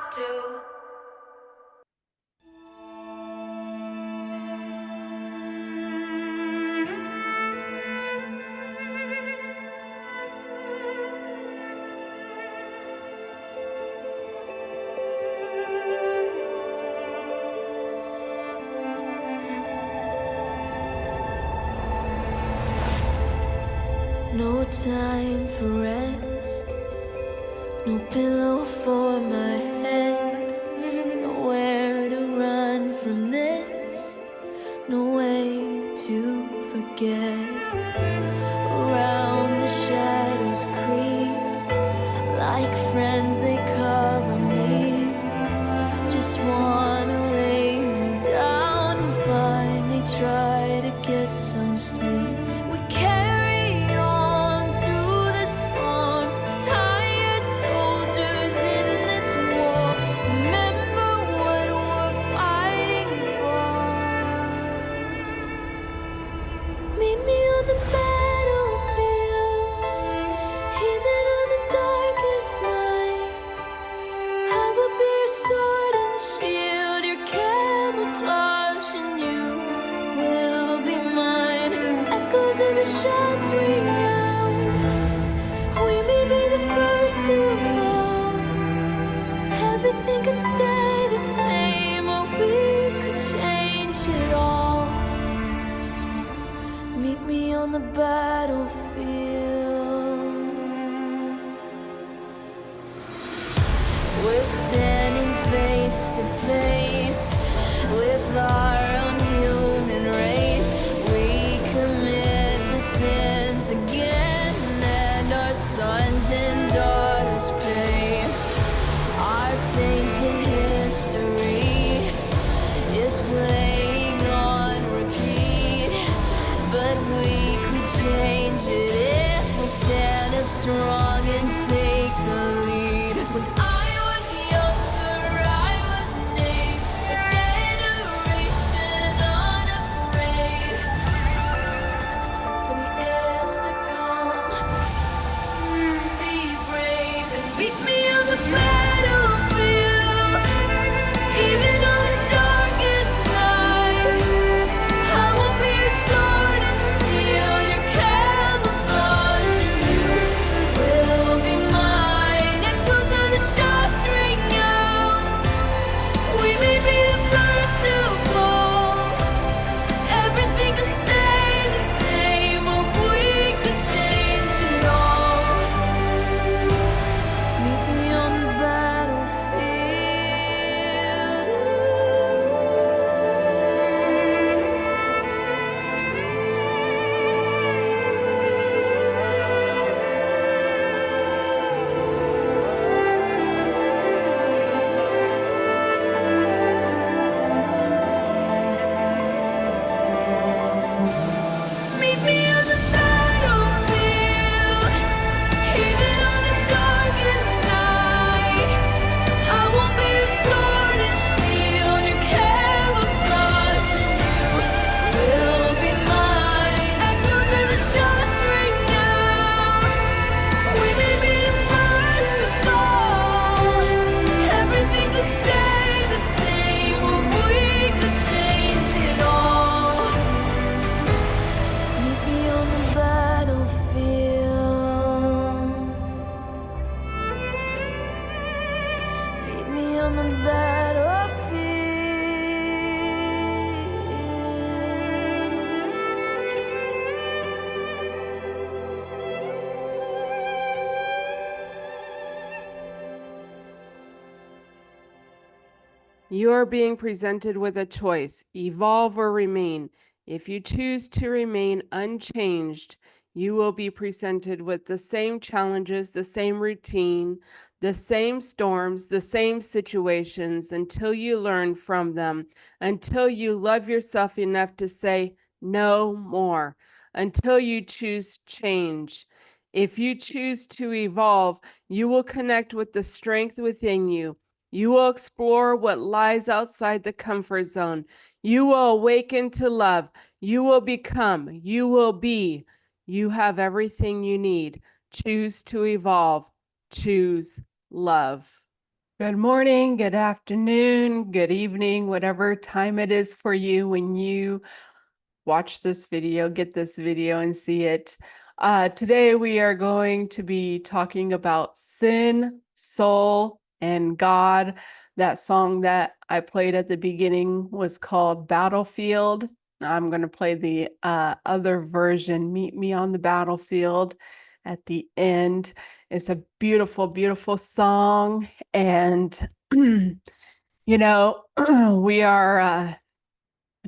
want to. No time for rest, no pillow for my head, nowhere to run from this, no way to forget. Around the shadows creep, like friends they cover me. Just wanna lay me down and finally try to get some sleep. We carry on through the storm, tired soldiers in this war. Remember what we're fighting for. Meet me on the battlefield, even on the darkest night. I will be your sword and shield, your camouflage, and you will be mine. Echoes of the shots ring out. We may be the first to fall. Everything could stay the same, or we could change it all. Meet me on the battlefield. We're standing face to face with our own human race. We commit the sins again, and our sons and daughters pay. Our tainted history is playing on repeat, but we could change it if we stand up strong and take the lead. When I was younger, I was named a generation unafraid. For the years to come, be brave and meet me on the battlefield, even on the darkest night. I will be your sword and shield, your camouflage, and you will be mine. Echoes of the shots ring out. We may be the first to fall. Everything could stay the same, or we could change it all. Meet me on the battlefield. Meet me on the battlefield, even on the darkest night. I will be your sword and shield, your camouflage, and you will be mine. Echoes of the shots ring out. We may be the first to fall. Everything could stay the same, or we could change it all. Meet me on the battlefield. Meet me on the You are being presented with a choice, evolve or remain. If you choose to remain unchanged, you will be presented with the same challenges, the same routine, the same storms, the same situations until you learn from them, until you love yourself enough to say no more, until you choose change. If you choose to evolve, you will connect with the strength within you. You will explore what lies outside the comfort zone. You will awaken to love. You will become. You will be. You have everything you need. Choose to evolve. Choose love. Good morning, good afternoon, good evening, whatever time it is for you when you watch this video, get this video and see it. Today we are going to be talking about sin, soul, and God. That song that I played at the beginning was called Battlefield. I'm going to play the other version, Meet Me on the Battlefield, at the end. It's a beautiful, beautiful song. And, we are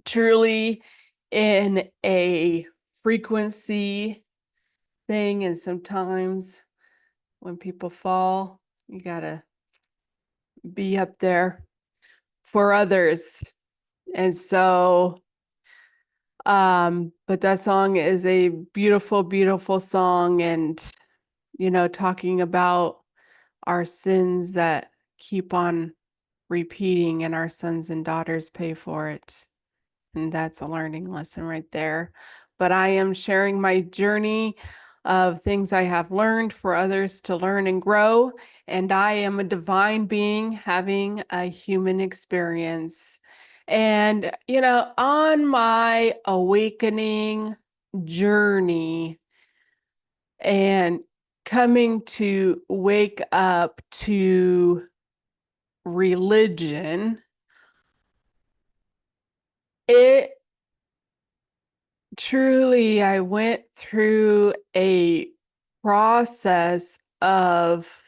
truly in a frequency thing. And sometimes when people fall, you got to be up there for others. And so, but that song is a beautiful, beautiful song. And, talking about our sins that keep on repeating and our sons and daughters pay for it. And that's a learning lesson right there. But I am sharing my journey of things I have learned for others to learn and grow. And I am a divine being having a human experience. And, on my awakening journey and coming to wake up to religion, it truly, I went through a process of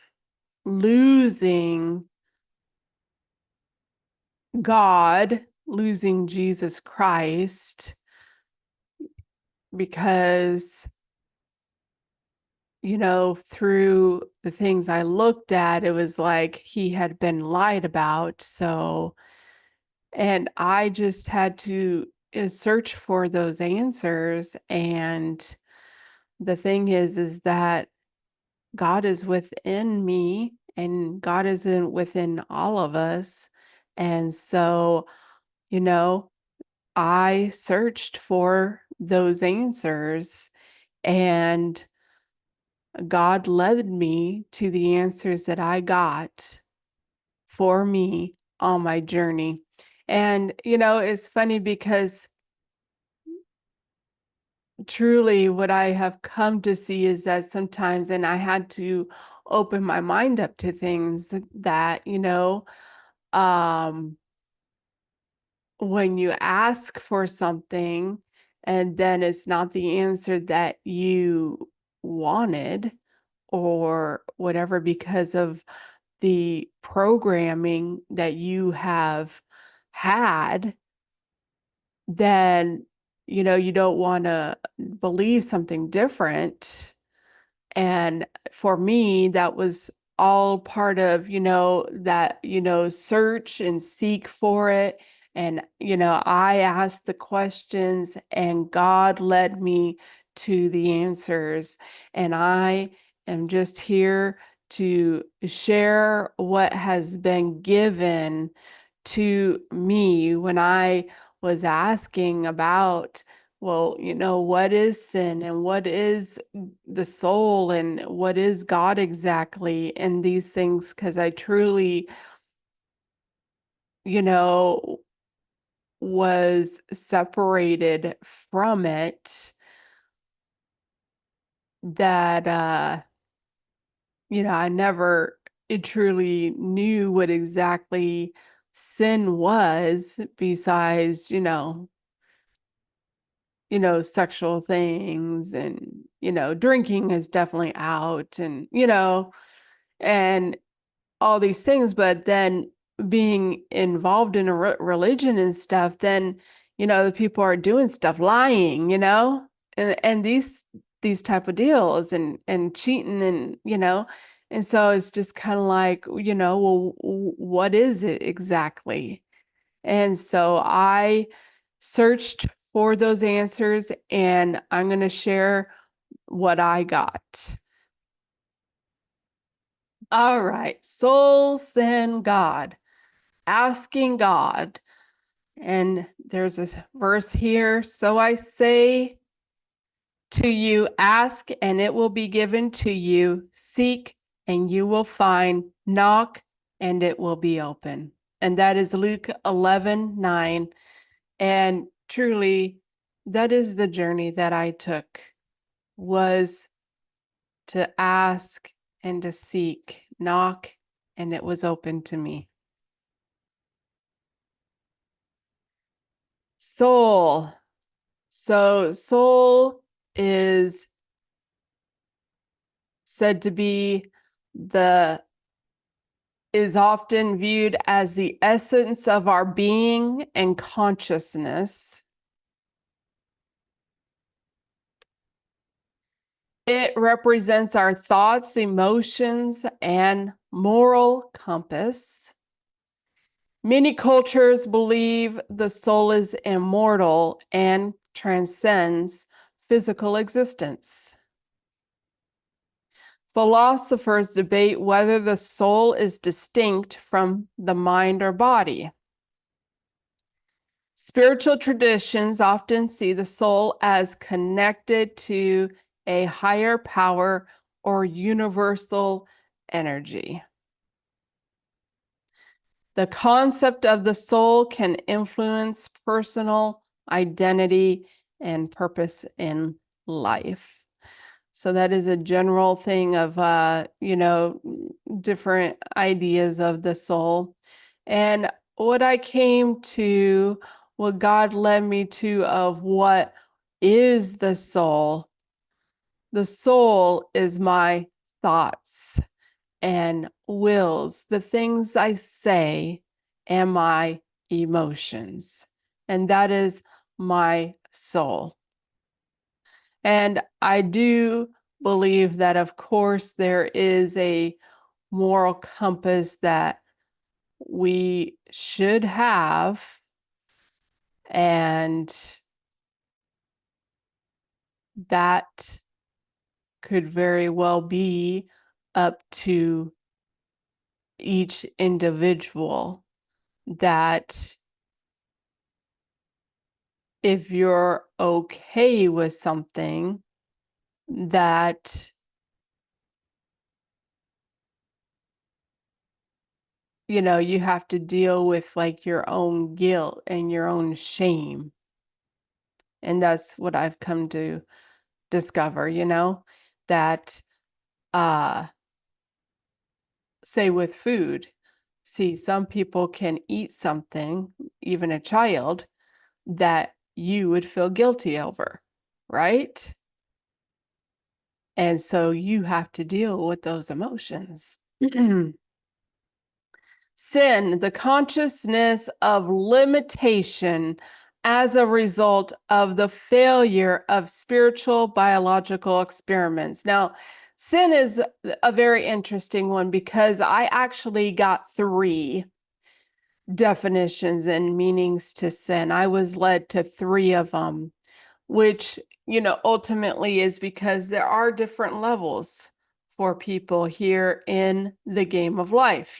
losing God, losing Jesus Christ, because, through the things I looked at, it was like he had been lied about. So, and I just had to search for those answers. And the thing is that God is within me and God is within all of us. And so, you know, I searched for those answers and God led me to the answers that I got for me on my journey. And, it's funny because truly what I have come to see is that sometimes, and I had to open my mind up to things that, um, when you ask for something and then it's not the answer that you wanted or whatever because of the programming that you have had, then, you don't want to believe something different. And for me, that was all part of, that, search and seek for it. And, I asked the questions and God led me to the answers. And I am just here to share what has been given to me when I was asking about, well, what is sin and what is the soul and what is God exactly, and these things, because I truly, was separated from it, that I never truly knew what exactly sin was besides, sexual things and, drinking is definitely out and, and all these things. But then being involved in a religion and stuff, then, the people are doing stuff, lying, and these type of deals and cheating and, and so it's just kind of like, well, what is it exactly? And so I searched for those answers and I'm going to share what I got. All right, soul, sin, God, asking God. And there's a verse here. So I say to you, ask and it will be given to you, seek and you will find, knock and it will be open. And that is Luke 11:9. And truly, that is the journey that I took, was to ask and to seek, knock, and it was open to me. Soul. So soul is said to be is often viewed as the essence of our being and consciousness. It represents our thoughts, emotions, and moral compass. Many cultures believe the soul is immortal and transcends physical existence. Philosophers debate whether the soul is distinct from the mind or body. Spiritual traditions often see the soul as connected to a higher power or universal energy. The concept of the soul can influence personal identity and purpose in life. So that is a general thing of, different ideas of the soul. And what I came to, what God led me to, of what is the soul is my thoughts and wills, the things I say, and my emotions. And that is my soul. And I do believe that, of course, there is a moral compass that we should have, and that could very well be up to each individual, that if you're okay with something, that you have to deal with like your own guilt and your own shame. And that's what I've come to discover, that say with food, see, some people can eat something, even a child, that you would feel guilty over, right? And so you have to deal with those emotions. Sin, the consciousness of limitation as a result of the failure of spiritual biological experiments. Now, sin is a very interesting one because I actually got 3 definitions and meanings to sin. I was led to 3 of them, which, ultimately is because there are different levels for people here in the game of life.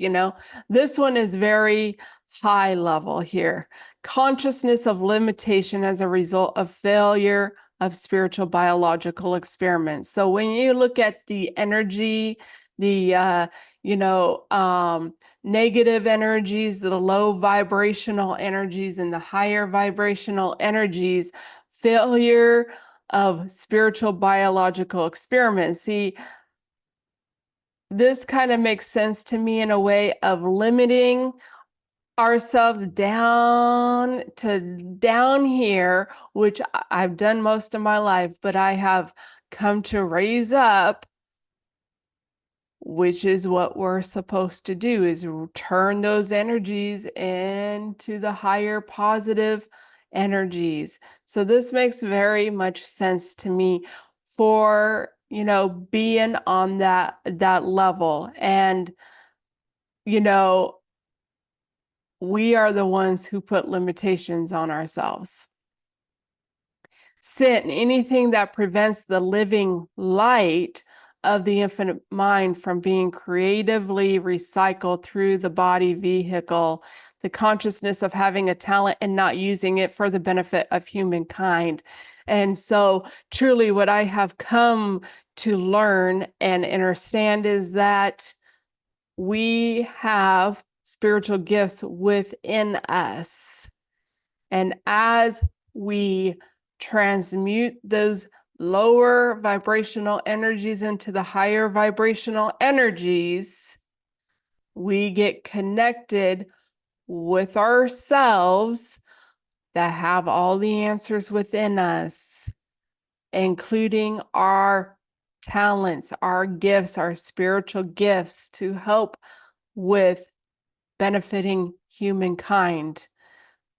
This one is very high level here. Consciousness of limitation as a result of failure of spiritual biological experiments. So when you look at the energy, the negative energies, the low vibrational energies, and the higher vibrational energies, failure of spiritual biological experiments. See, this kind of makes sense to me in a way of limiting ourselves down to down here, which I've done most of my life, but I have come to raise up, which is what we're supposed to do, is turn those energies into the higher positive energies. So this makes very much sense to me for, being on that level. And, we are the ones who put limitations on ourselves. Sin, anything that prevents the living light of the infinite mind from being creatively recycled through the body vehicle, the consciousness of having a talent and not using it for the benefit of humankind. And so truly what I have come to learn and understand is that we have spiritual gifts within us. And as we transmute those lower vibrational energies into the higher vibrational energies, we get connected with ourselves that have all the answers within us, including our talents, our gifts, our spiritual gifts to help with benefiting humankind.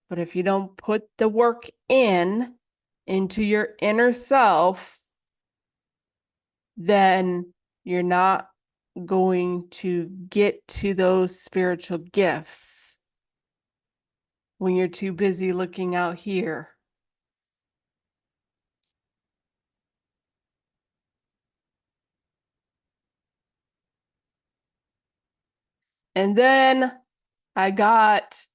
But if you don't put the work into your inner self, then you're not going to get to those spiritual gifts when you're too busy looking out here. And then I got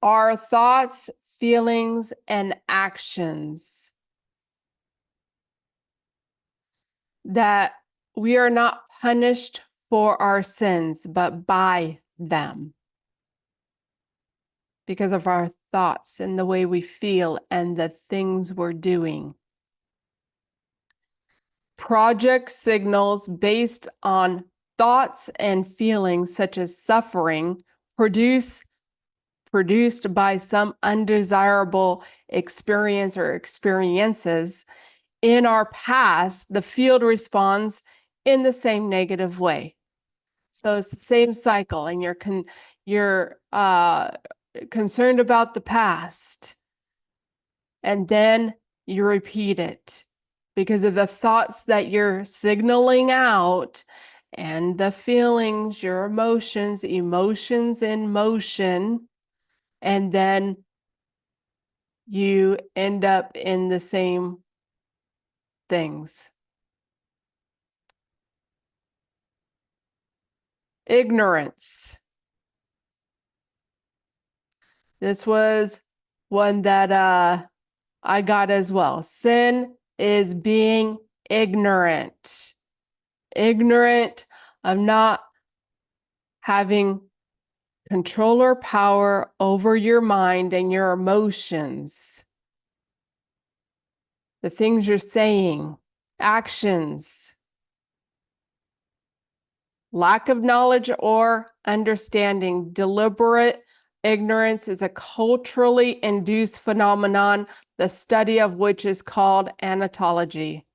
our thoughts, feelings, and actions. That we are not punished for our sins, but by them. Because of our thoughts and the way we feel and the things we're doing. Project signals based on thoughts and feelings such as suffering produced by some undesirable experience or experiences in our past, the field responds in the same negative way. So it's the same cycle, and you're concerned about the past, and then you repeat it because of the thoughts that you're signaling out and the feelings, your emotions in motion, and then you end up in the same things. Ignorance. This was one that I got as well. Sin is being ignorant. Ignorant of not having control or power over your mind and your emotions. The things you're saying, actions. Lack of knowledge or understanding. Deliberate ignorance is a culturally induced phenomenon, the study of which is called anatology.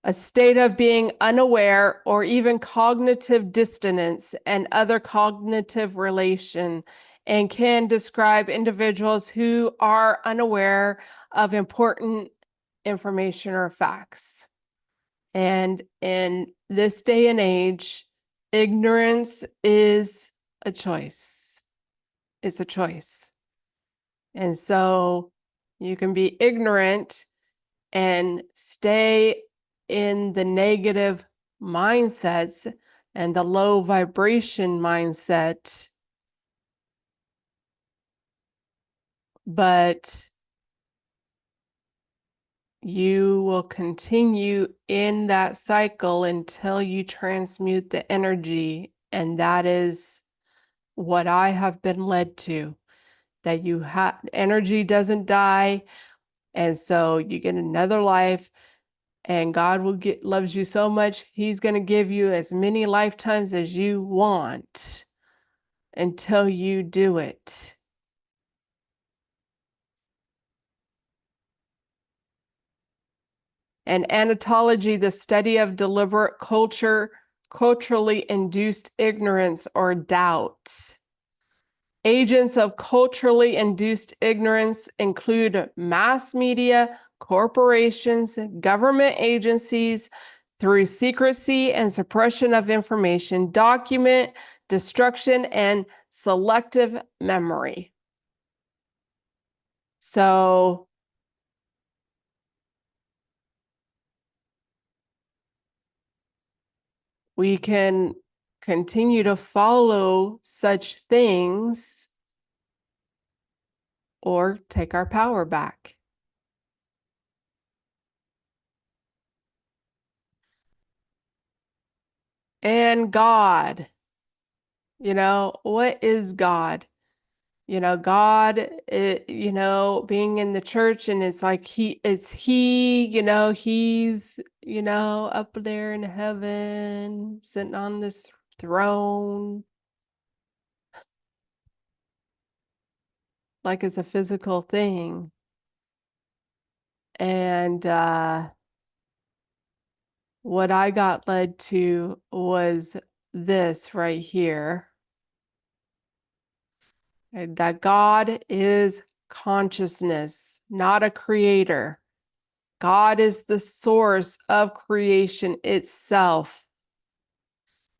A state of being unaware or even cognitive dissonance and other cognitive relation, and can describe individuals who are unaware of important information or facts. And in this day and age, ignorance is a choice. It's a choice. And so you can be ignorant and stay in the negative mindsets and the low vibration mindset, but you will continue in that cycle until you transmute the energy. And that is what I have been led to, that you have energy doesn't die. And so you get another life, and God loves you so much. He's going to give you as many lifetimes as you want until you do it. And anatology, the study of deliberate culturally induced ignorance or doubt. Agents of culturally induced ignorance include mass media, corporations, government agencies, through secrecy and suppression of information, document destruction, and selective memory. So we can continue to follow such things or take our power back. and God. What is God? God, being in the church, and it's like he's, up there in heaven, sitting on this throne, like it's a physical thing. And what I got led to was this right here, that God is consciousness, not a creator. God is the source of creation itself.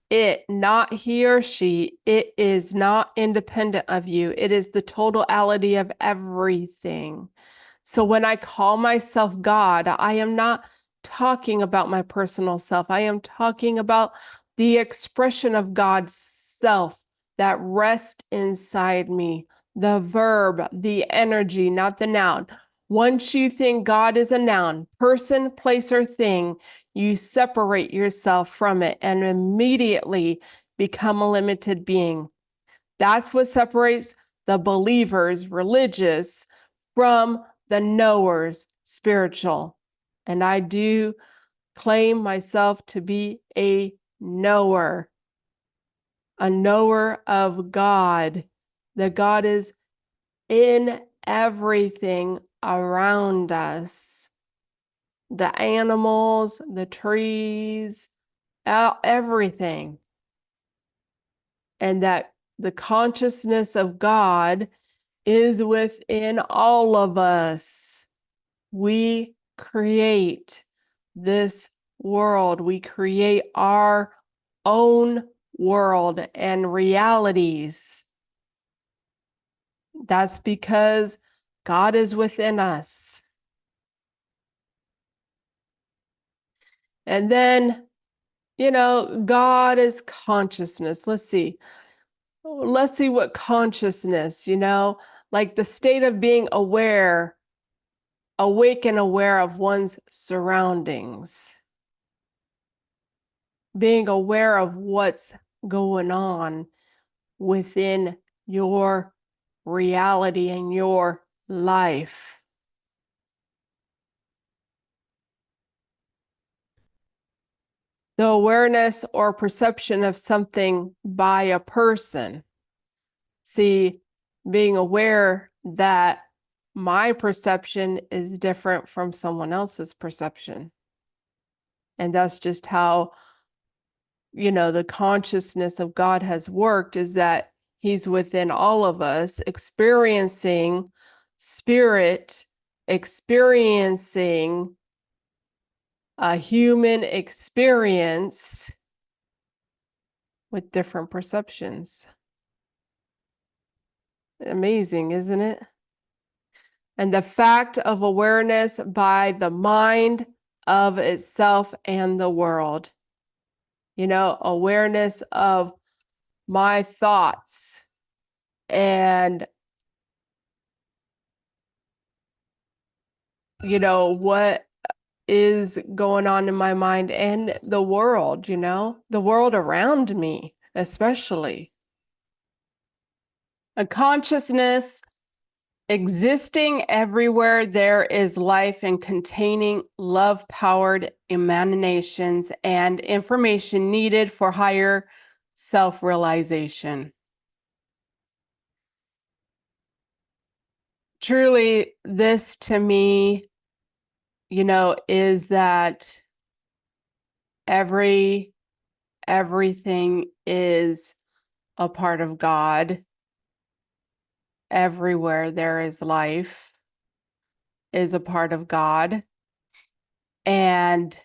It, not he or she, it is not independent of you. It is the totality of everything. So when I call myself God, I am not talking about my personal self. I am talking about the expression of God's self that rests inside me, the verb, the energy, not the noun. Once you think God is a noun, person, place, or thing, you separate yourself from it and immediately become a limited being. That's what separates the believers, religious, from the knowers, spiritual. And I do claim myself to be a knower of God, that God is in everything around us. The animals, the trees, everything. And that the consciousness of God is within all of us. We create this world. We create our own world and realities. That's because God is within us. And then, God is consciousness. Let's see what consciousness, like the state of being aware, awake and aware of one's surroundings, being aware of what's going on within your reality and your life. The awareness or perception of something by a person. See, being aware that my perception is different from someone else's perception. And that's just how, the consciousness of God has worked, is that he's within all of us, experiencing spirit, experiencing a human experience with different perceptions. Amazing, isn't it? And the fact of awareness by the mind of itself and the world. Awareness of my thoughts and, what is going on in my mind and the world, the world around me, especially. A consciousness existing everywhere there is life and containing love-powered emanations and information needed for higher self-realization. Truly, this to me, is that everything is a part of God. Everywhere there is life is a part of God. And,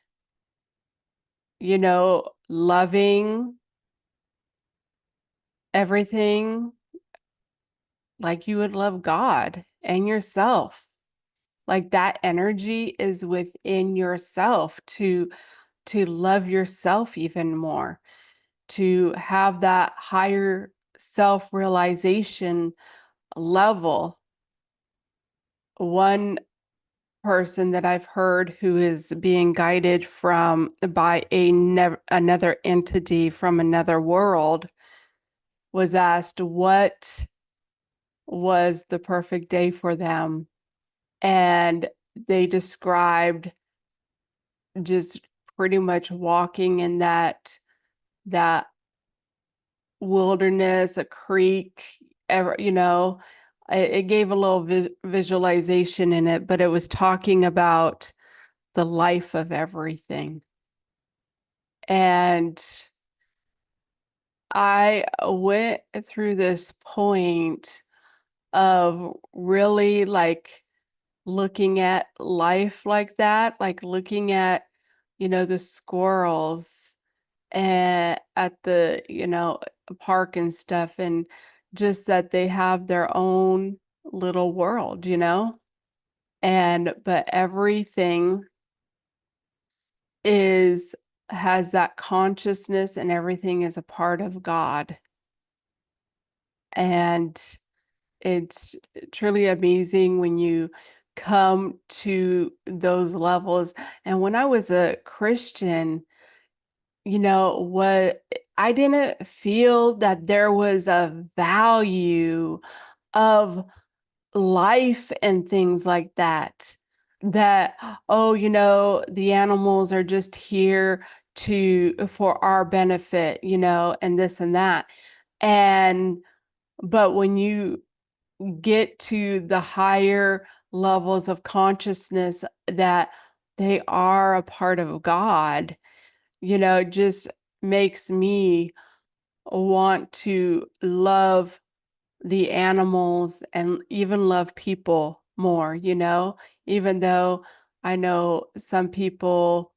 loving everything like you would love God and yourself. Like that energy is within yourself to love yourself even more, to have that higher self-realization level. One person that I've heard who is being guided by another entity from another world was asked what was the perfect day for them. And they described just pretty much walking in that wilderness, a creek, it gave a little visualization in it, but it was talking about the life of everything. And I went through this point of really like looking at life like that, like looking at, the squirrels at the, park and stuff, and just that they have their own little world, but everything has that consciousness, and everything is a part of God. And it's truly amazing when you come to those levels. And when I was a Christian, what I didn't feel that there was a value of life and things like that. That, oh, the animals are just here for our benefit, and this and that. But when you get to the higher levels of consciousness that they are a part of God, it just makes me want to love the animals and even love people more, even though I know some people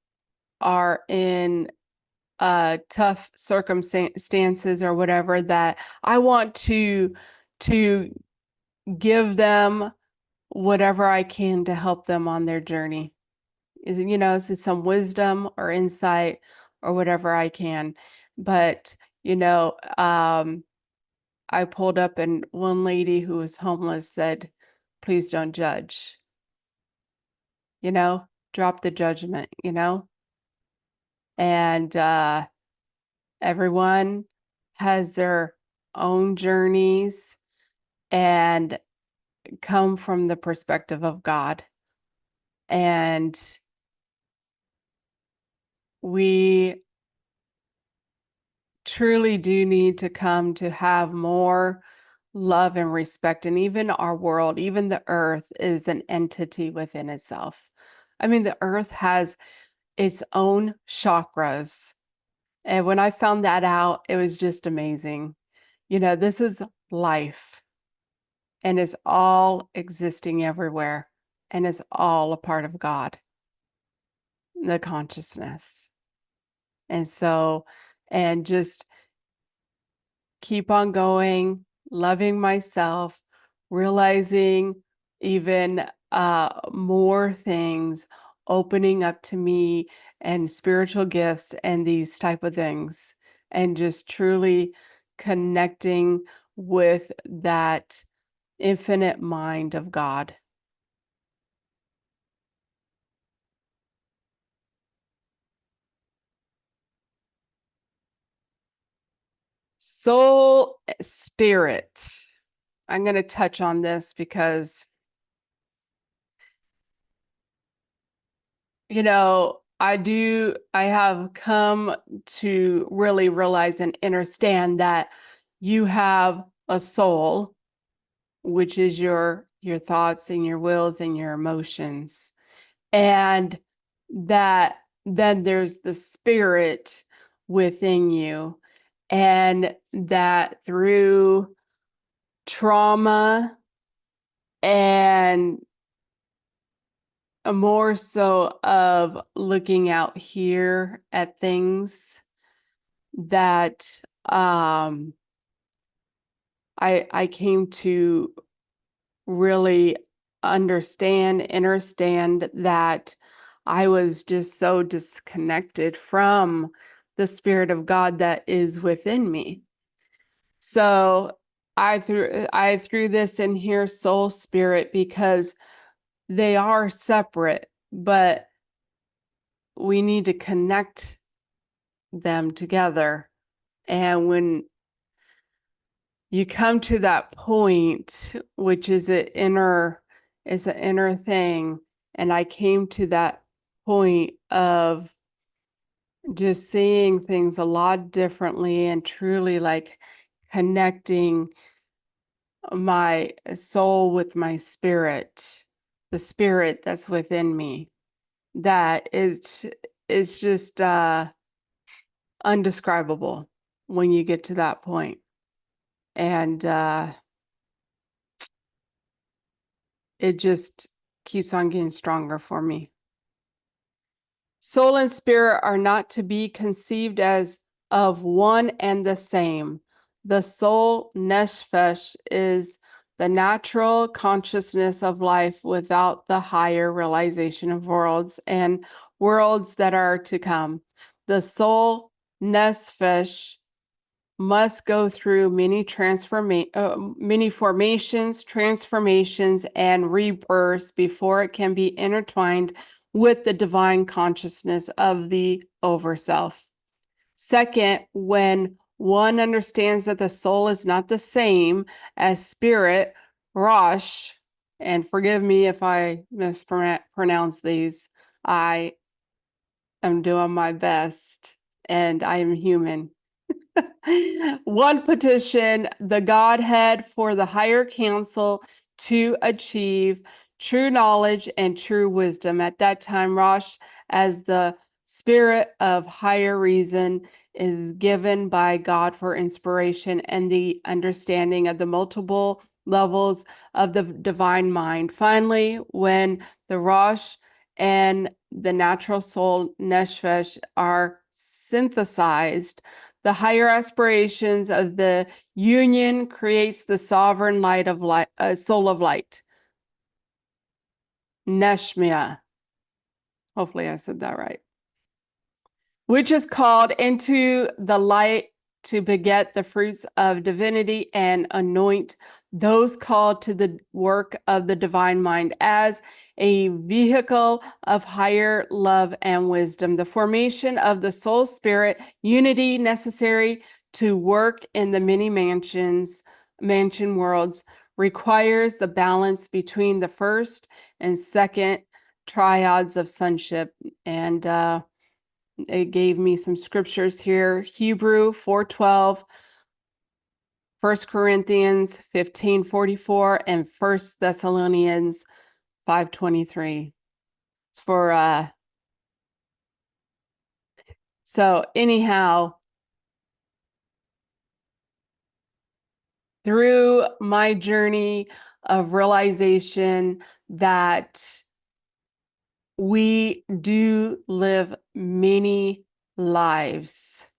are in tough circumstances or whatever, that I want to give them whatever I can to help them on their journey. Is some wisdom or insight or whatever I can. But, I pulled up and one lady who was homeless said, please don't judge, drop the judgment, and everyone has their own journeys and come from the perspective of God. And we truly do need to come to have more love and respect. And even our world, even the earth, is an entity within itself. I mean, the earth has its own chakras. And when I found that out, it was just amazing. This is life, and it's all existing everywhere, and it's all a part of God, the consciousness. And so, and just keep on going, loving myself, realizing even more things opening up to me, and spiritual gifts and these type of things, and just truly connecting with that infinite mind of God. Soul, spirit. I'm going to touch on this because, I have come to really realize and understand that you have a soul, which is your thoughts and your wills and your emotions. And that then there's the spirit within you, and that through trauma and more so of looking out here at things, that I came to really understand that I was just so disconnected from the spirit of God that is within me. So I threw this in here, soul, spirit, because they are separate, but we need to connect them together. And when you come to that point, which is an inner thing, and I came to that point of just seeing things a lot differently and truly like connecting my soul with my spirit, the spirit that's within me, that it's just undescribable when you get to that point. And it just keeps on getting stronger for me. Soul and spirit are not to be conceived as of one and the same. The soul, neshvesh, is the natural consciousness of life without the higher realization of worlds and worlds that are to come. The soul, neshvesh, must go through many formations, transformations, and rebirths before it can be intertwined with the divine consciousness of the overself. Second, when one understands that the soul is not the same as spirit, Rosh, and forgive me if I mispronounce these, I am doing my best and I am human. One petition the Godhead for the higher council to achieve true knowledge and true wisdom. At that time, Rosh, as the spirit of higher reason, is given by God for inspiration and the understanding of the multiple levels of the divine mind. Finally, when the Rosh and the natural soul, Neshvesh, are synthesized, the higher aspirations of the union creates the sovereign light of light, soul of light. Neshmia. Hopefully I said that right. Which is called into the light to beget the fruits of divinity and anoint those called to the work of the divine mind as a vehicle of higher love and wisdom. The formation of the soul spirit unity necessary to work in the many mansion worlds requires the balance between the first and second triads of sonship. And it gave me some scriptures here. Hebrew 4:12, 1 Corinthians 15:44, and 1 Thessalonians 5:23. It's for so anyhow, through my journey of realization that we do live many lives,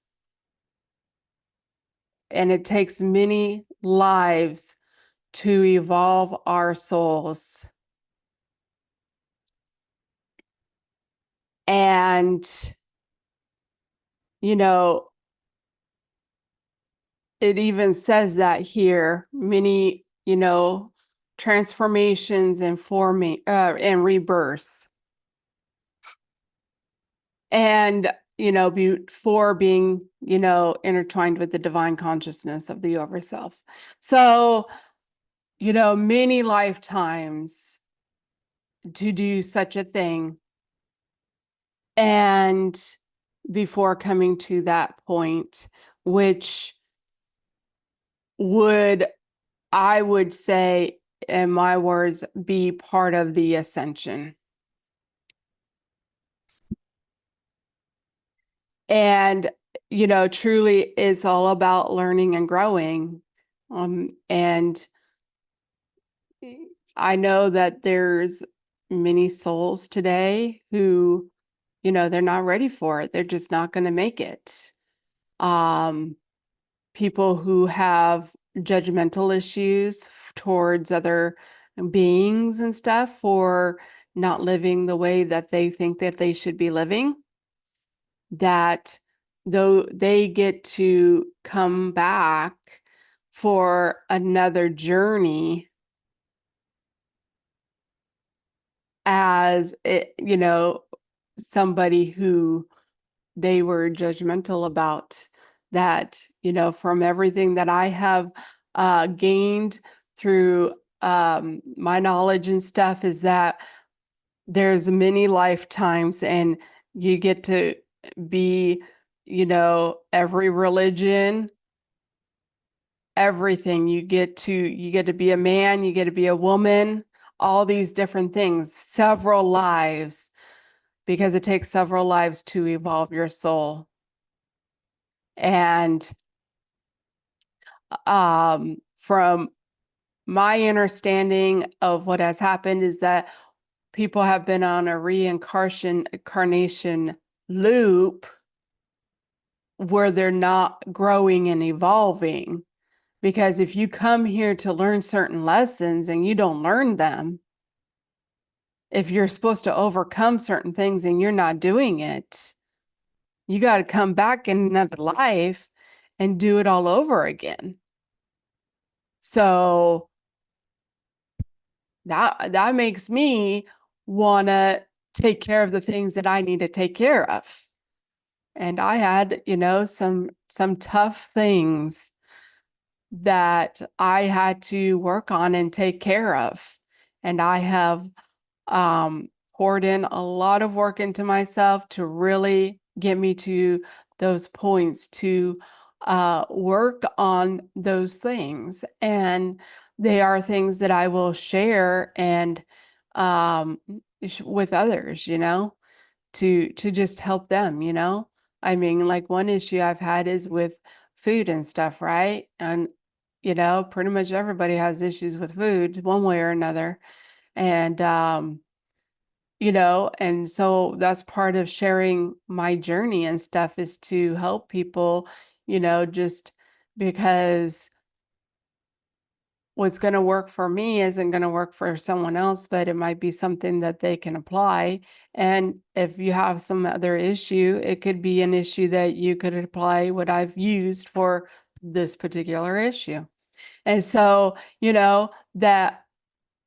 and it takes many lives to evolve our souls. And, you know, it even says that here, many, transformations and forming and rebirths. And, before being, intertwined with the divine consciousness of the overself. So, many lifetimes to do such a thing. And before coming to that point, which would, I would say, in my words, be part of the ascension. And, truly it's all about learning and growing. And I know that there's many souls today who, they're not ready for it. They're just not going to make it. People who have judgmental issues towards other beings and stuff for not living the way that they think that they should be living, that though they get to come back for another journey as somebody who they were judgmental about. That, from everything that I have gained through my knowledge and stuff, is that there's many lifetimes, and you get to be, every religion, everything. You get to be a man, you get to be a woman, all these different things, several lives, because it takes several lives to evolve your soul. And from my understanding of what has happened is that people have been on a reincarnation loop where they're not growing and evolving. Because if you come here to learn certain lessons and you don't learn them, if you're supposed to overcome certain things and you're not doing it, you got to come back in another life and do it all over again. So that makes me want to take care of the things that I need to take care of. And I had, some tough things that I had to work on and take care of. And I have poured in a lot of work into myself to really get me to those points to work on those things. And they are things that I will share and with others, to just help them, I mean, like one issue I've had is with food and stuff, right? And pretty much everybody has issues with food one way or another. And and so that's part of sharing my journey and stuff, is to help people, just because what's going to work for me isn't going to work for someone else, but it might be something that they can apply. And if you have some other issue, it could be an issue that you could apply what I've used for this particular issue. And so, that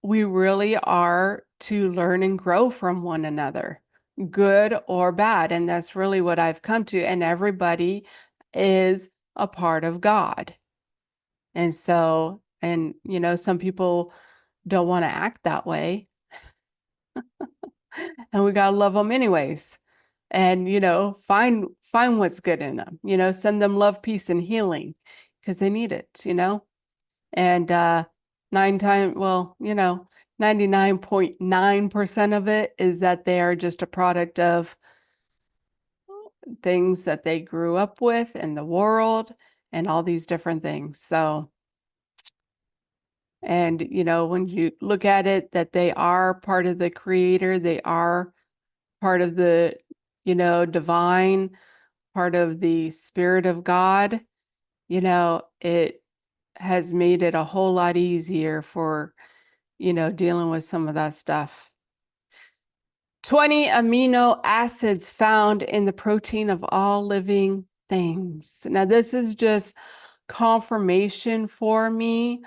we really are to learn and grow from one another, good or bad. And that's really what I've come to. And everybody is a part of God. And so, and some people don't want to act that way. And we got to love them anyways. And, find what's good in them, send them love, peace, and healing, because they need it, And 99.9% of it is that they are just a product of things that they grew up with in the world and all these different things. So, and when you look at it, that they are part of the creator, they are part of the, divine, part of the spirit of God, it has made it a whole lot easier for, dealing with some of that stuff. 20 amino acids found in the protein of all living things. Now, this is just confirmation for me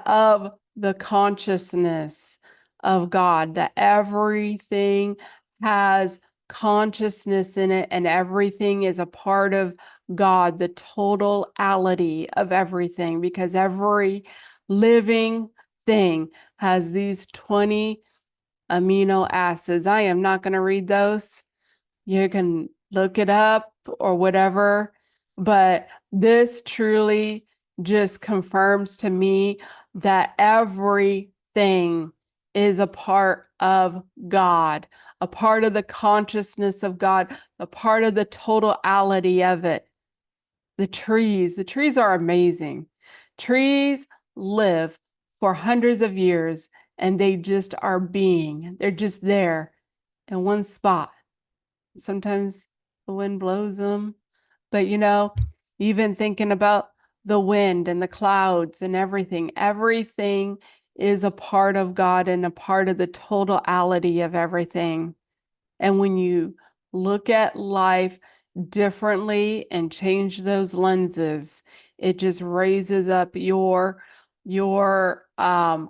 of the consciousness of God, that everything has consciousness in it and everything is a part of God, the totality of everything, because every living thing has these 20 amino acids. I am not going to read those. You can look it up or whatever, but this truly just confirms to me that everything is a part of God, a part of the consciousness of God, a part of the totality of it. The trees are amazing. Trees live for hundreds of years and they just are being. They're just there in one spot. Sometimes the wind blows them, but even thinking about the wind and the clouds and everything is a part of God and a part of the totality of everything. And when you look at life differently and change those lenses, it just raises up your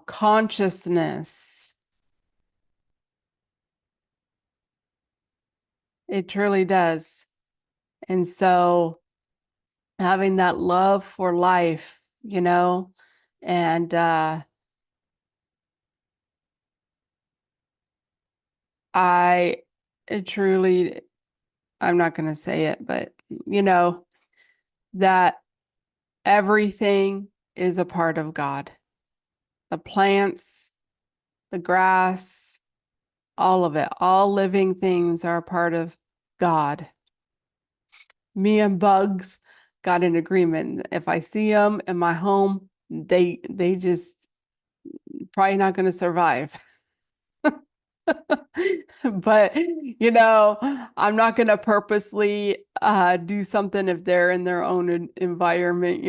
consciousness. It truly does. And so having that love for life, and I truly, I'm not going to say it, but that everything is a part of God. The plants, the grass, all of it, all living things are a part of God. Me and bugs got an agreement. If I see them in my home, they just probably not going to survive. But I'm not going to purposely do something if they're in their own environment,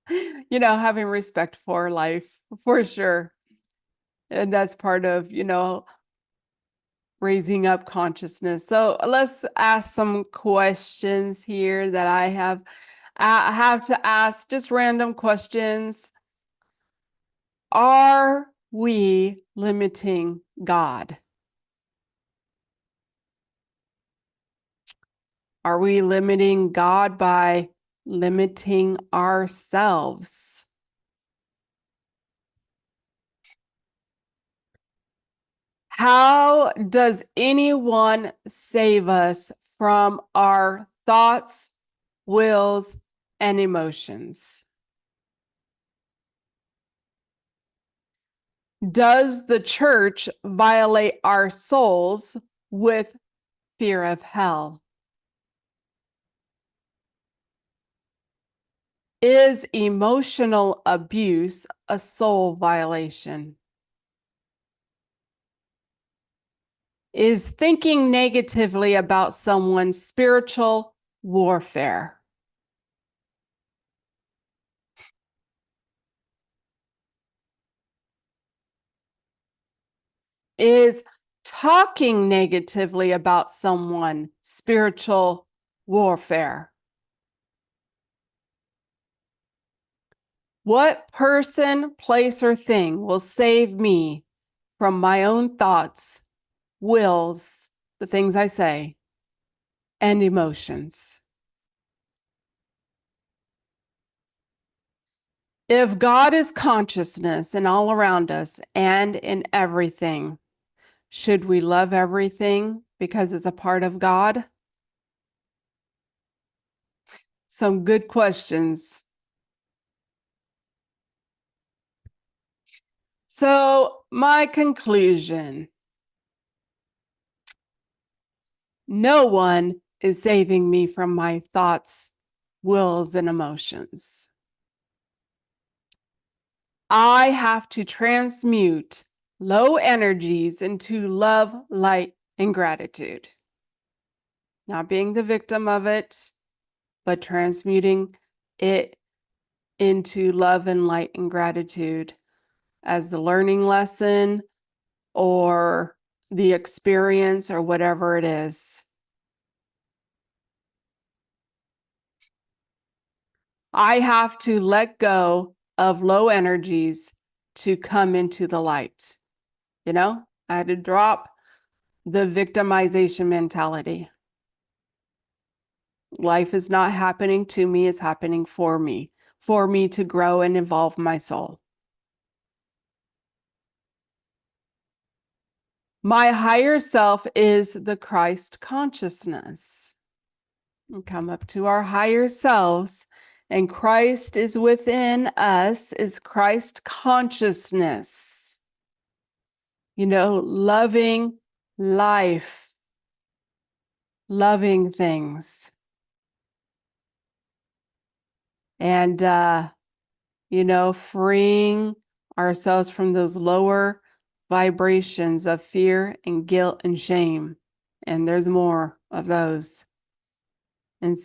having respect for life for sure. And that's part of, raising up consciousness. So let's ask some questions here that I have to ask, just random questions. Are we limiting God? Are we limiting God by limiting ourselves? How does anyone save us from our thoughts, wills, and emotions? Does the church violate our souls with fear of hell? Is emotional abuse a soul violation? Is thinking negatively about someone spiritual warfare? Is talking negatively about someone spiritual warfare? What person, place, or thing will save me from my own thoughts, wills, the things I say, and emotions? If God is consciousness and all around us and in everything, should we love everything because it's a part of God? Some good questions. So, my conclusion: no one is saving me from my thoughts, wills, and emotions. I have to transmute low energies into love, light, and gratitude. Not being the victim of it, but transmuting it into love and light and gratitude as the learning lesson or the experience or whatever it is. I have to let go of low energies to come into the light. I had to drop the victimization mentality. Life is not happening to me, it's happening for me to grow and evolve my soul. My higher self is the Christ consciousness. We come up to our higher selves, and Christ is within us, is Christ consciousness. Loving life, loving things. And, freeing ourselves from those lower vibrations of fear and guilt and shame. And there's more of those. And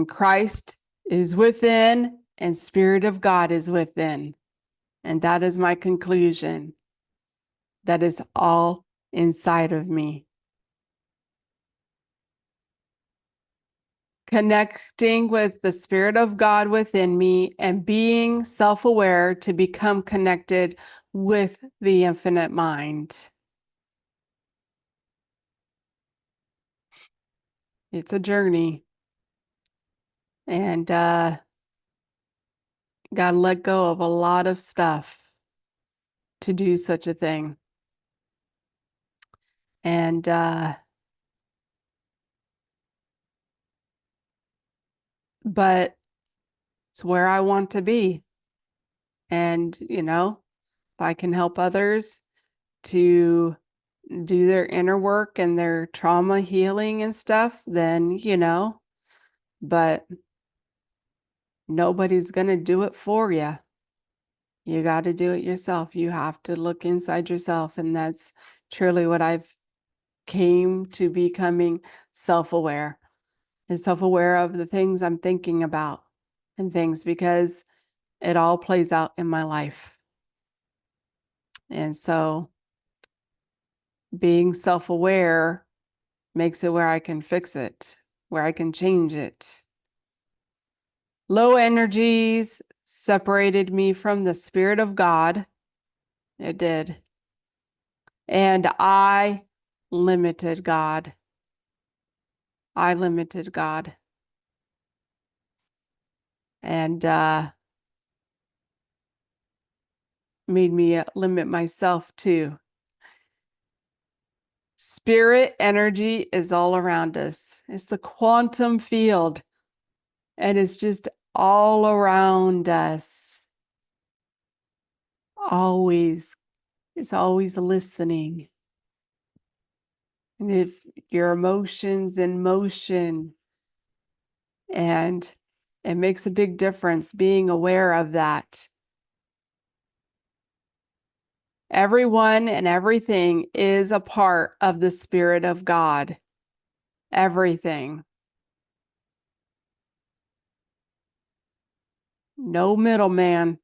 Christ is within and Spirit of God is within. And that is my conclusion. That is all inside of me. Connecting with the Spirit of God within me and being self-aware to become connected with the infinite mind. It's a journey. And got to let go of a lot of stuff to do such a thing. And but it's where I want to be. And, if I can help others to do their inner work and their trauma healing and stuff, then, but nobody's going to do it for you. You got to do it yourself. You have to look inside yourself. And that's truly what I've came to becoming self-aware and self-aware of the things I'm thinking about and things, because it all plays out in my life. And so being self-aware makes it where I can fix it, where I can change it. Low energies separated me from the Spirit of God. It did. And I limited God. I limited God. And made me limit myself too. Spirit energy is all around us. It's the quantum field, and it's just all around us. Always. It's always listening. And if your emotions in motion, and it makes a big difference being aware of that. Everyone and everything is a part of the Spirit of God. Everything. No middleman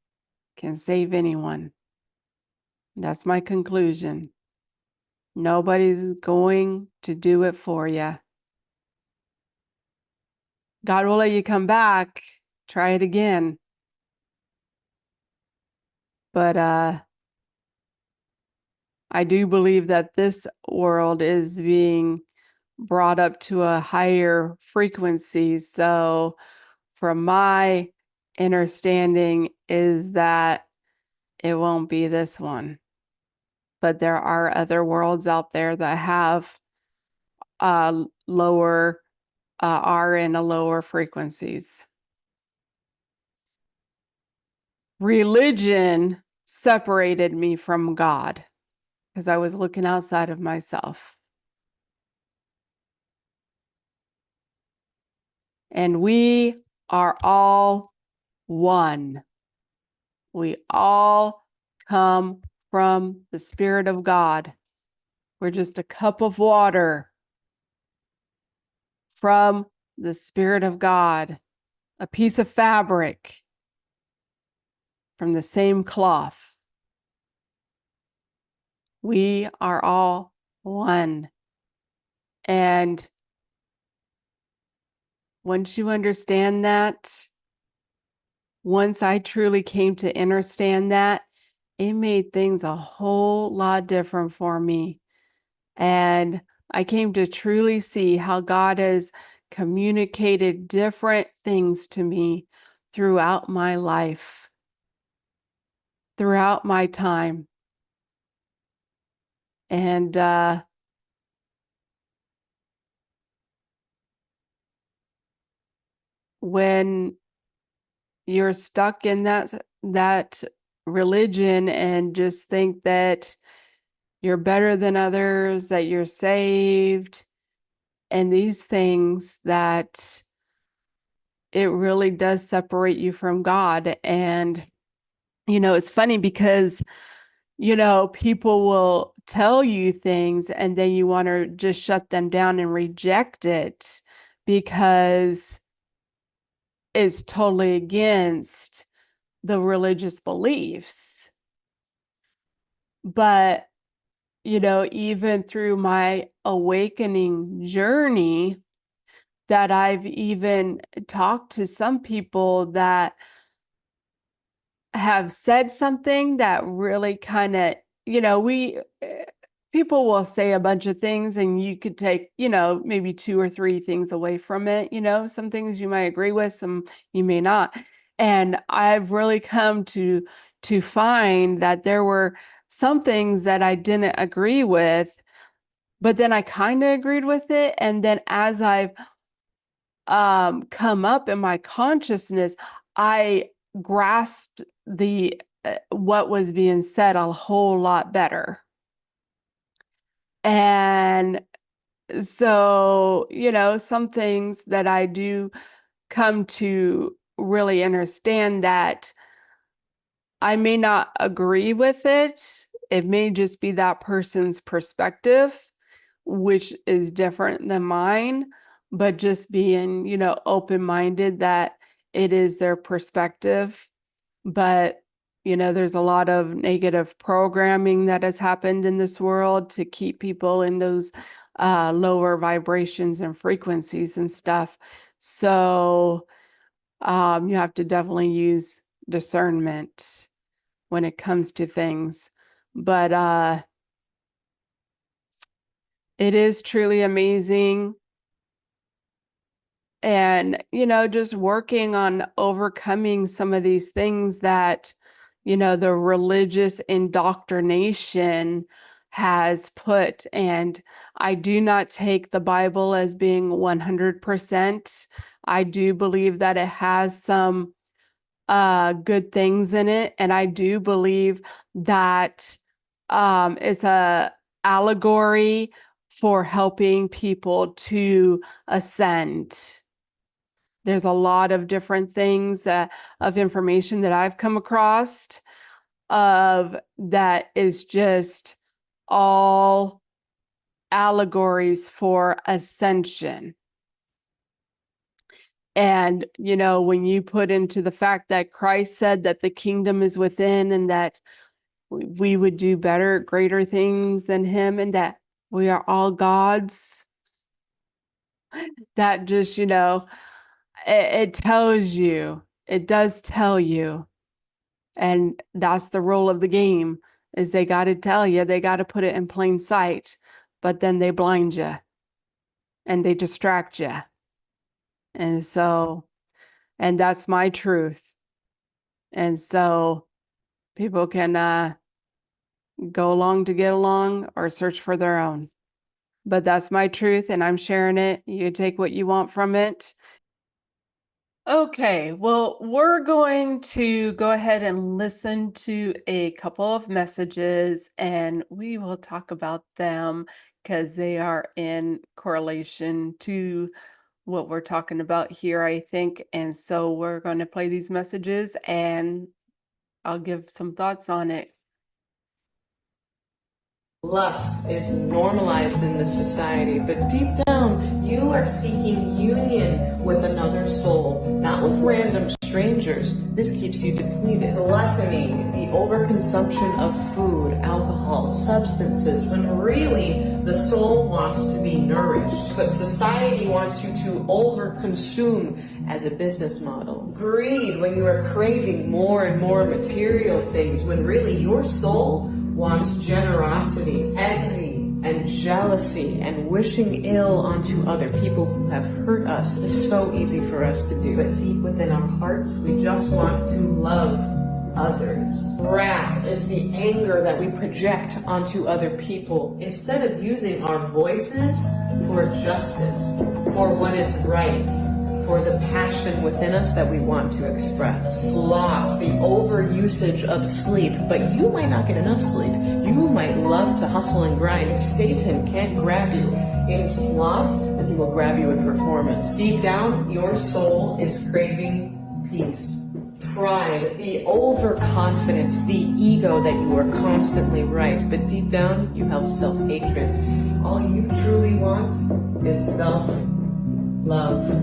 can save anyone. That's my conclusion. Nobody's going to do it for you. God will let you come back, try it again. But I do believe that this world is being brought up to a higher frequency. So from my understanding is that it won't be this one. But there are other worlds out there that have lower, are in a lower frequencies. Religion separated me from God because I was looking outside of myself. And we are all one. We all come from the Spirit of God. We're just a cup of water from the Spirit of God, a piece of fabric from the same cloth. We are all one. And once you understand that, once I truly came to understand that, it made things a whole lot different for me. And I came to truly see how God has communicated different things to me throughout my life, throughout my time. And when you're stuck in that religion and just think that you're better than others, that you're saved, and these things, that it really does separate you from God. And, it's funny because, people will tell you things and then you want to just shut them down and reject it because it's totally against the religious beliefs. But, even through my awakening journey, that I've even talked to some people that have said something that really kind of, people will say a bunch of things and you could take, maybe 2 or 3 things away from it. Some things you might agree with, some you may not. And I've really come to find that there were some things that I didn't agree with, but then I kind of agreed with it. And then as I've come up in my consciousness, I grasped the what was being said a whole lot better. And so, some things that I do come to really understand that I may not agree with it. It may just be that person's perspective, which is different than mine, but just being, open-minded that it is their perspective. But, there's a lot of negative programming that has happened in this world to keep people in those lower vibrations and frequencies and stuff. So you have to definitely use discernment when it comes to things. But it is truly amazing. And, just working on overcoming some of these things that, the religious indoctrination has put. And I do not take the Bible as being 100%. I do believe that it has some good things in it. And I do believe that it's a allegory for helping people to ascend. There's a lot of different things of information that I've come across of that is just all allegories for ascension. And, when you put into the fact that Christ said that the kingdom is within and that we would do better, greater things than him, and that we are all gods, that just, it tells you, it does tell you. And that's the role of the game, is they got to tell you, they got to put it in plain sight, but then they blind you and they distract you. And that's my truth. And so people can go along to get along or search for their own. But that's my truth and I'm sharing it. You take what you want from it. Okay, well, we're going to go ahead and listen to a couple of messages and we will talk about them because they are in correlation to what we're talking about here, I think. And so we're going to play these messages and I'll give some thoughts on it. Lust is normalized in this society, but deep down, you are seeking union with another soul, not with random strangers. This keeps you depleted. Gluttony, the overconsumption of food, alcohol, substances, when really the soul wants to be nourished. But society wants you to overconsume as a business model. Greed, when you are craving more and more material things, when really your soul wants generosity, envy, and jealousy, and wishing ill onto other people who have hurt us is so easy for us to do. But deep within our hearts, we just want to love others. Wrath is the anger that we project onto other people instead of using our voices for justice, for what is right, for the passion within us that we want to express. Sloth, the overusage of sleep, but you might not get enough sleep. You might love to hustle and grind. Satan can't grab you in sloth, and he will grab you in performance. Deep down, your soul is craving peace. Pride, the overconfidence, the ego that you are constantly right, but deep down, you have self-hatred. All you truly want is self-love.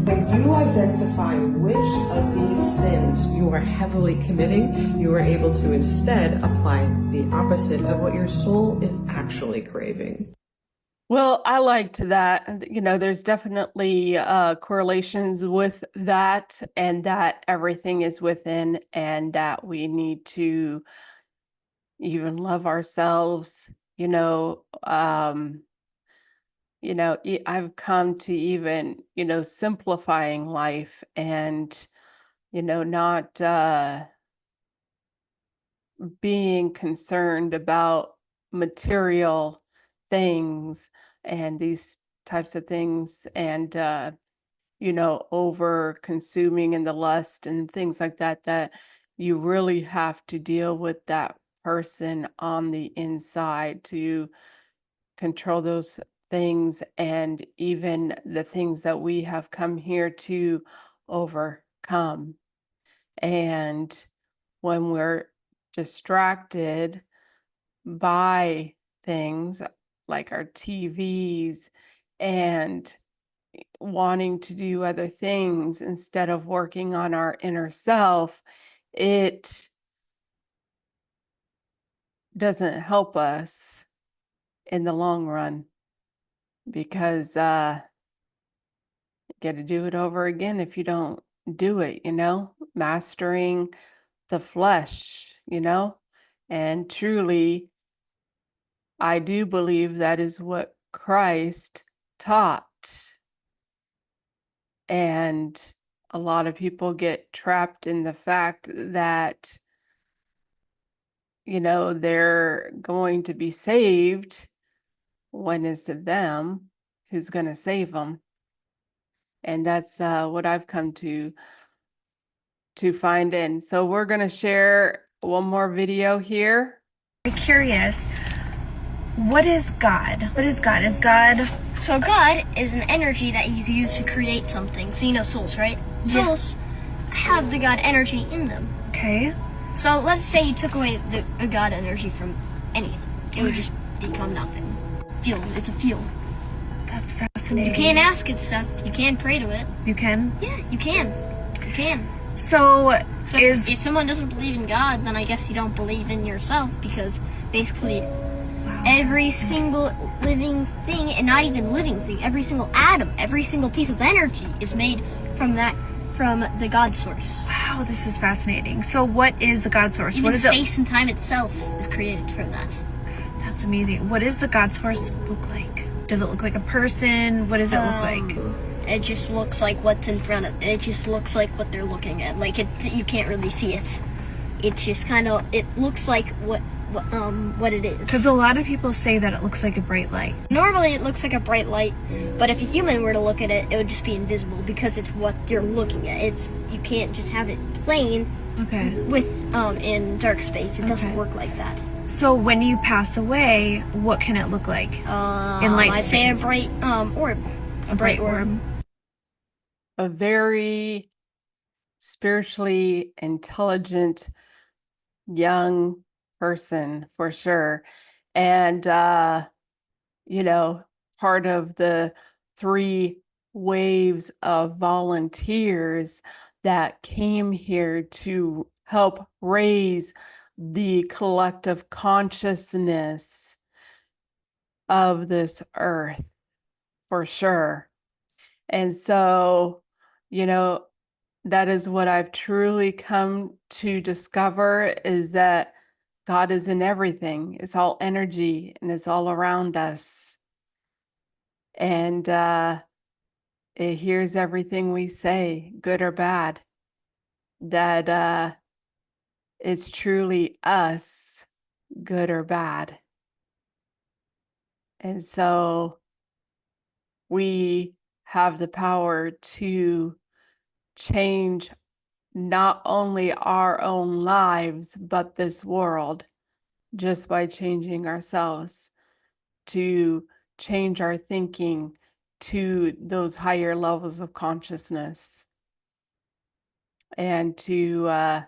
When you identify which of these sins you are heavily committing, you are able to instead apply the opposite of what your soul is actually craving. Well, I liked that. There's definitely correlations with that, and that everything is within, and that we need to even love ourselves you know, I've come to even, simplifying life and, not being concerned about material things and these types of things and over consuming and the lust and things like that, that you really have to deal with that person on the inside to control those things, and even the things that we have come here to overcome. And when we're distracted by things like our TVs and wanting to do other things instead of working on our inner self, it doesn't help us in the long run, because you got to do it over again if you don't do it, mastering the flesh, and truly, I do believe that is what Christ taught. And a lot of people get trapped in the fact that, they're going to be saved. When is it them? Who's going to save them? And that's what I've come to find. And so we're going to share one more video here. I'm curious, what is God? What is God? Is God... So God is an energy that he's used to create something. So you know souls, right? Yeah. Souls have the God energy in them. Okay. So let's say you took away the God energy from anything. It would just become nothing. Field. It's a field. That's fascinating. You can't ask it stuff. You can pray to it. You can? Yeah, you can. You can. So if someone doesn't believe in God, then I guess you don't believe in yourself, because basically every single living thing, and not even living thing, every single atom, every single piece of energy is made from the God source. Wow, this is fascinating. So what is the God source? Even what is space and time itself is created from that. That's amazing. What does the God source look like? Does it look like a person? What does it look like? It just looks like what's in front of it. It just looks like what they're looking at. Like you can't really see it. It just it looks like what it is. Because a lot of people say that it looks like a bright light. Normally it looks like a bright light, but if a human were to look at it, it would just be invisible, because it's what you're looking at. You can't just have it plain with in dark space. It doesn't work like that. So when you pass away, what can it look like in light I'd say a space? bright orb. A bright orb. A very spiritually intelligent young person, for sure. And part of the 3 waves of volunteers that came here to help raise the collective consciousness of this earth, for sure. And so, that is what I've truly come to discover, is that God is in everything. It's all energy and it's all around us. And it hears everything we say, good or bad. That it's truly us, good or bad. And so we have the power to change not only our own lives, but this world, just by changing ourselves, to change our thinking to those higher levels of consciousness, and to,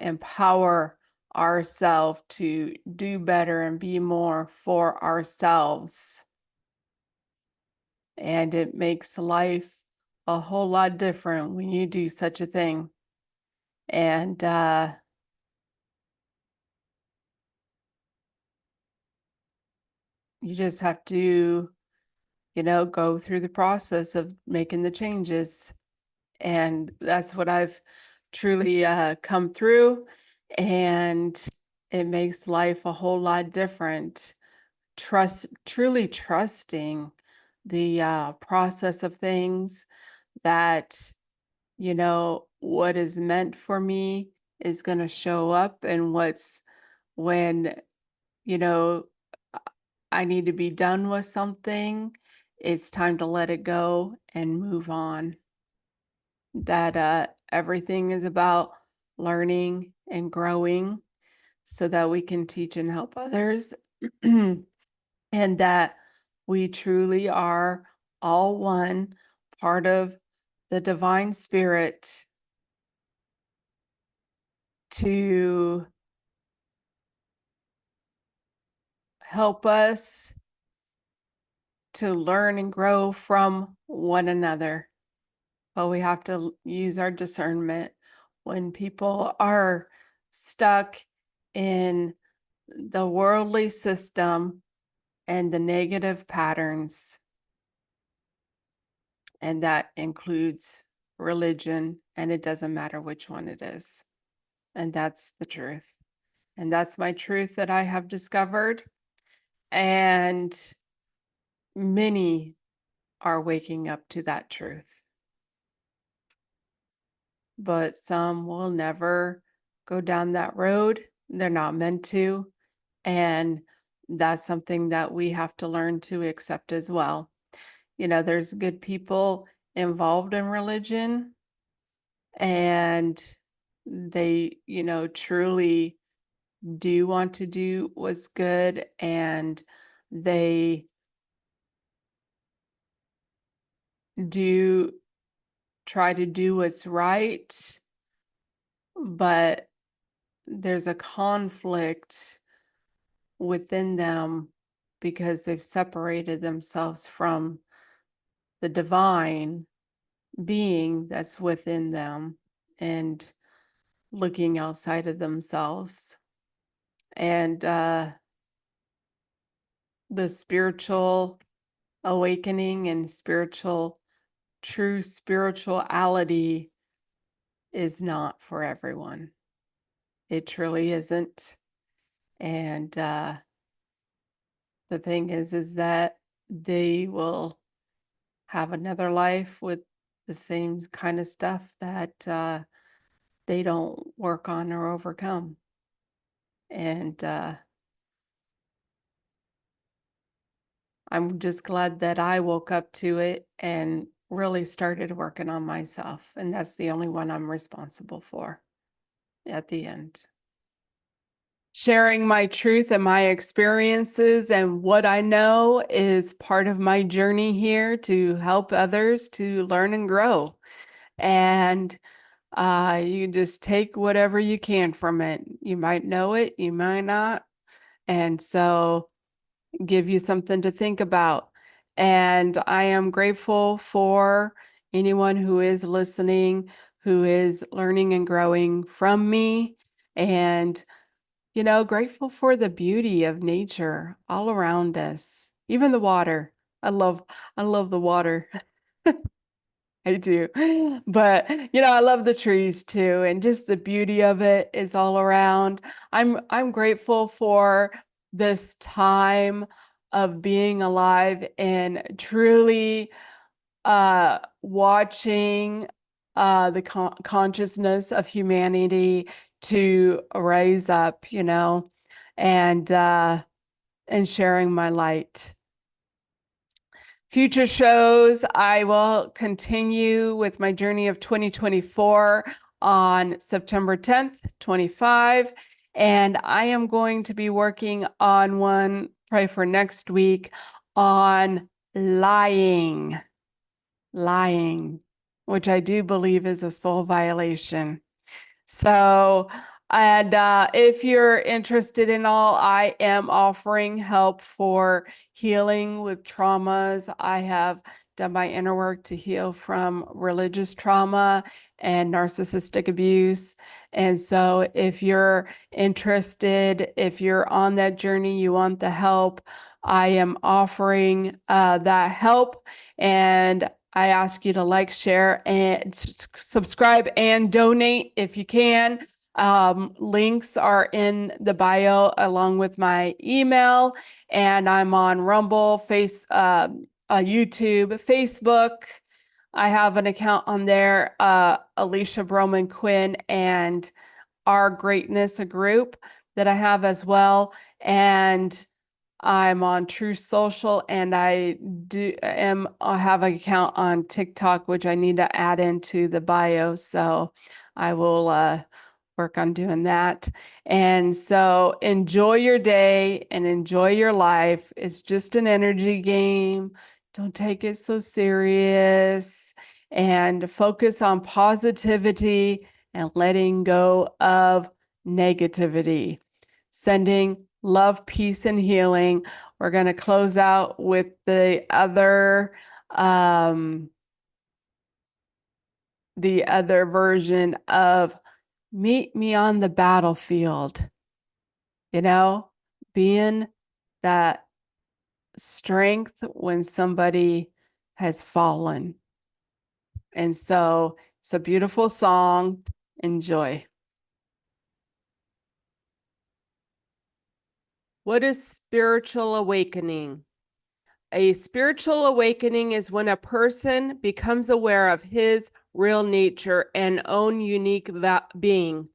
empower ourselves to do better and be more for ourselves. And it makes life a whole lot different when you do such a thing. And you just have to, go through the process of making the changes. And that's what I've truly come through. And it makes life a whole lot different. Truly trusting the process of things, that, what is meant for me is going to show up, and when, you know, I need to be done with something, it's time to let it go and move on. That everything is about learning and growing so that we can teach and help others. And that we truly are all one, part of the divine spirit, to help us to learn and grow from one another. But we have to use our discernment when people are stuck in the worldly system and the negative patterns. And that includes religion, and it doesn't matter which one it is. And that's the truth. And that's my truth that I have discovered. And many are waking up to that truth. But some will never go down that road. They're not meant to. And that's something that we have to learn to accept as well. There's good people involved in religion, and they, truly do want to do what's good, and they do try to do what's right, but there's a conflict within them because they've separated themselves from the divine being that's within them and looking outside of themselves. And the spiritual awakening and true spirituality is not for everyone. It truly isn't. And the thing is that they will have another life with the same kind of stuff that they don't work on or overcome. And I'm just glad that I woke up to it and really started working on myself. And that's the only one I'm responsible for at the end. Sharing my truth and my experiences and what I know is part of my journey here to help others to learn and grow. And you just take whatever you can from it. You might know it, you might not. And so give you something to think about. And I am grateful for anyone who is listening, who is learning and growing from me. And grateful for the beauty of nature all around us, even the water. I love the water. I do. But, I love the trees too, and just the beauty of it is all around. I'm grateful for this time of being alive and truly watching the consciousness of humanity to rise up, and sharing my light. Future shows, I will continue with my journey of 2024 on September 10th, 25. And I am going to be working on one, probably for next week, on lying, which I do believe is a soul violation. So, and if you're interested in all, I am offering help for healing with traumas. I have done my inner work to heal from religious trauma and narcissistic abuse. And so if you're interested, if you're on that journey, you want the help, I am offering that help. And I ask you to like, share, and subscribe and donate if you can. Links are in the bio along with my email, and I'm on Rumble, YouTube, Facebook. I have an account on there, Alisha Broman Quinn, and Our Greatness, a group that I have as well. And I'm on True Social, and I have an account on TikTok, which I need to add into the bio. So I will work on doing that. And so enjoy your day and enjoy your life. It's just an energy game. Don't take it so serious, and focus on positivity and letting go of negativity. Sending love, peace, and healing. We're going to close out with the other version of meet me on the battlefield. You know, being that strength when somebody has fallen. And so it's a beautiful song. Enjoy. What is spiritual awakening? A spiritual awakening is when a person becomes aware of his real nature and own unique being.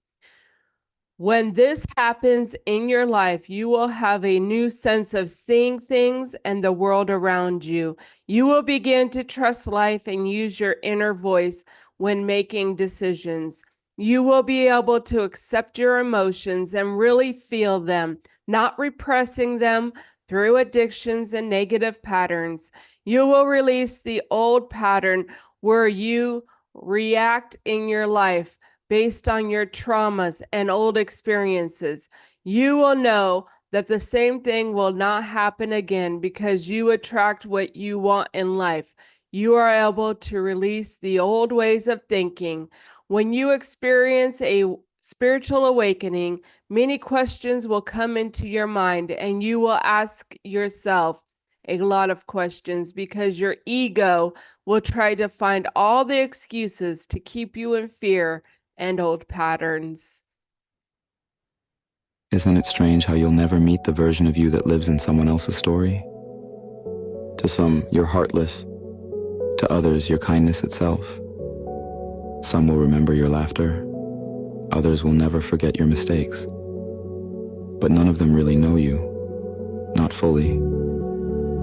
When this happens in your life, you will have a new sense of seeing things and the world around you. You will begin to trust life and use your inner voice when making decisions. You will be able to accept your emotions and really feel them, not repressing them through addictions and negative patterns. You will release the old pattern where you react in your life based on your traumas and old experiences. You will know that the same thing will not happen again because you attract what you want in life. You are able to release the old ways of thinking. When you experience a spiritual awakening, many questions will come into your mind, and you will ask yourself a lot of questions because your ego will try to find all the excuses to keep you in fear and old patterns. Isn't it strange how you'll never meet the version of you that lives in someone else's story? To some, you're heartless. To others, you're kindness itself. Some will remember your laughter. Others will never forget your mistakes. But none of them really know you. Not fully.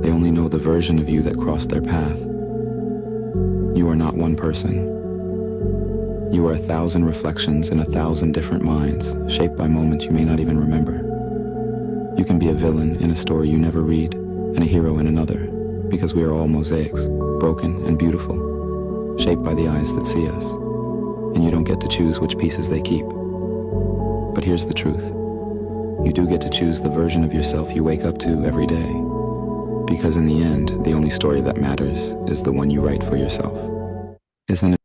They only know the version of you that crossed their path. You are not one person. You are 1,000 reflections in 1,000 different minds, shaped by moments you may not even remember. You can be a villain in a story you never read, and a hero in another, because we are all mosaics, broken and beautiful, shaped by the eyes that see us. And you don't get to choose which pieces they keep. But here's the truth. You do get to choose the version of yourself you wake up to every day. Because in the end, the only story that matters is the one you write for yourself. Isn't it?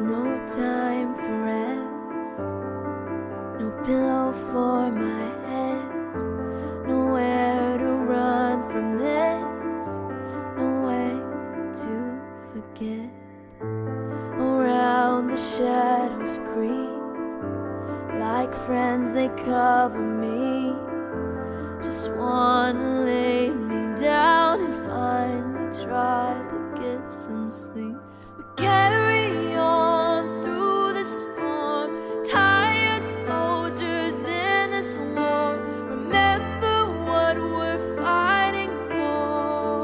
No time for rest, no pillow for my head, nowhere to run from this, no way to forget. Around the shadows creep, like friends they cover me. Just wanna lay me down and finally try to get some sleep. We carry on through the storm, tired soldiers in this war. Remember what we're fighting for.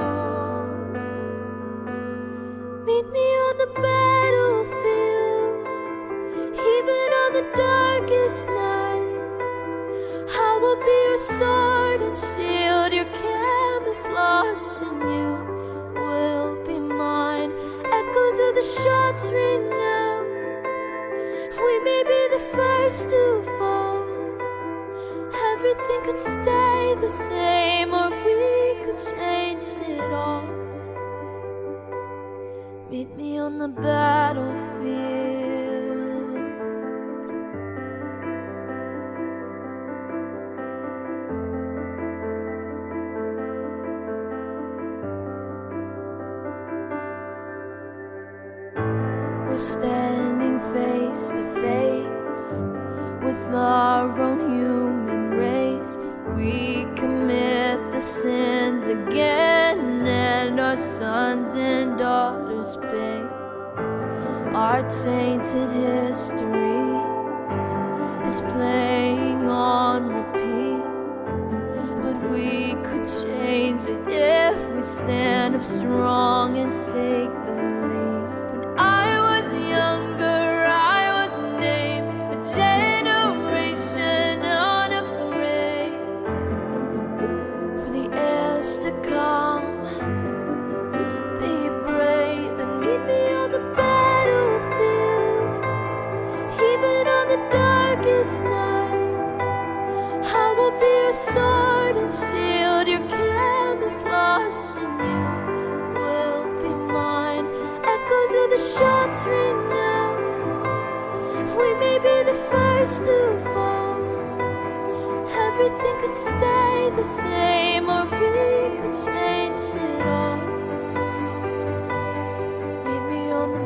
Meet me on the battlefield, even on the darkest night. I will be your sword and shield, your camouflage, and you will be mine. Echoes of the shots ring out. We may be the first to fall. Everything could stay the same, or we could change it all. Meet me on the battlefield. our own human race. We commit the sins again, and our sons and daughters pay. Our tainted history is playing on repeat, but we could change it if we stand up strong and take the lead. When I was younger, I was named a generation unafraid. For the heirs to come, be brave and meet me on the battlefield. Even on the darkest night, I will be your sword and shield, your camouflage, and you will be mine. Echoes of the shots ring out. We may be the first to fall. Everything could stay the same, or we could change it all. Meet me on the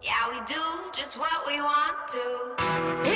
Yeah, we do just what we want to.